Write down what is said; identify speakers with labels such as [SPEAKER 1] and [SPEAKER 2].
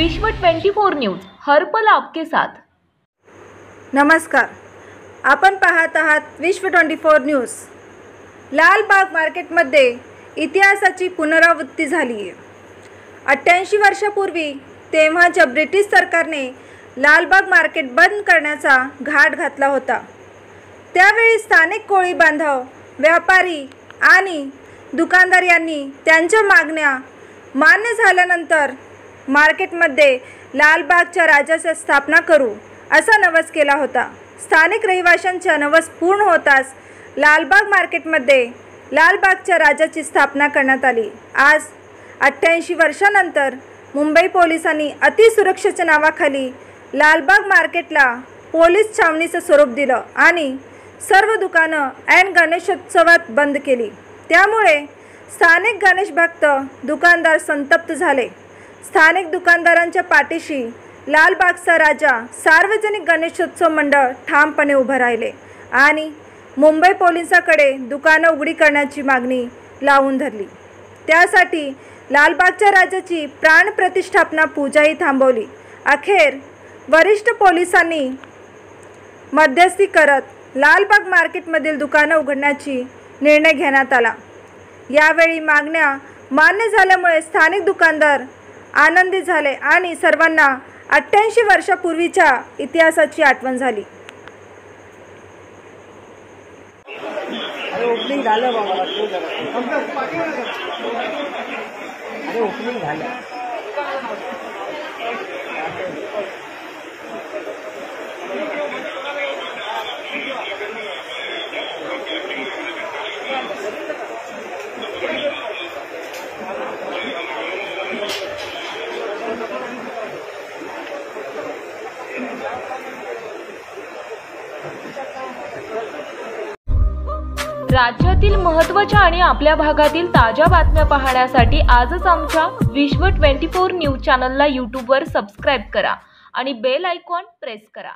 [SPEAKER 1] विश्व 24 न्यूज हर पल आपके साथ।
[SPEAKER 2] नमस्कार, आपण पाहत आहात विश्व 24 न्यूज। लालबाग मार्केटमध्ये इतिहासाची पुनरावृत्ती झाली आहे। 88 वर्षापूर्वी तेव्हाच्या ब्रिटिश सरकारने लालबाग मार्केट बंद करण्याचा घाट घातला होता। त्यावेळी स्थानिक कोळी बांधव, व्यापारी आणि दुकानदार यांनी त्यांच्या मागण्या मान्य झाल्यानंतर मार्केटमध्ये लालबागच्या राजाची स्थापना करू असा नवस केला होता। स्थानिक रहिवाशांचा नवस पूर्ण होताच लालबाग मार्केटमध्ये लालबागच्या राजाची स्थापना करण्यात आली। आज 88 वर्षांनंतर मुंबई पोलिसांनी अतिसुरक्षेच्या नावाखाली लालबाग मार्केटला पोलीस छावणीचं स्वरूप दिलं आणि सर्व दुकानं ऐन गणेशोत्सवात बंद केली। त्यामुळे स्थानिक गणेश भक्त दुकानदार संतप्त झाले। स्थानिक दुकानदारांच्या पाठीशी लालबागचा राजा सार्वजनिक गणेशोत्सव मंडळ ठामपणे उभं राहिले आणि मुंबई पोलिसांकडे दुकानं उघडी करण्याची मागणी लावून धरली। त्यासाठी लालबागच्या राजाची प्राणप्रतिष्ठापना पूजाही थांबवली। अखेर वरिष्ठ पोलिसांनी मध्यस्थी करत लालबाग मार्केटमधील दुकानं उघडण्याची निर्णय घेण्यात आला। यावेळी मागण्या मान्य झाल्यामुळे स्थानिक दुकानदार आनंदित झाले आणि सर्वांना 88 वर्षापूर्वीच्या इतिहासाची आठवण झाली।
[SPEAKER 3] ओपनिंग झालं बाबा, ओपनिंग झालं।
[SPEAKER 1] राज्यातील महत्त्वाच्या आणि आपल्या भागातील ताज्या बातम्या पाहण्यासाठी आजच आमच्या विश्व 24 न्यूज चॅनलला यूट्यूबवर सबस्क्राईब करा आणि बेल आयकॉन प्रेस करा।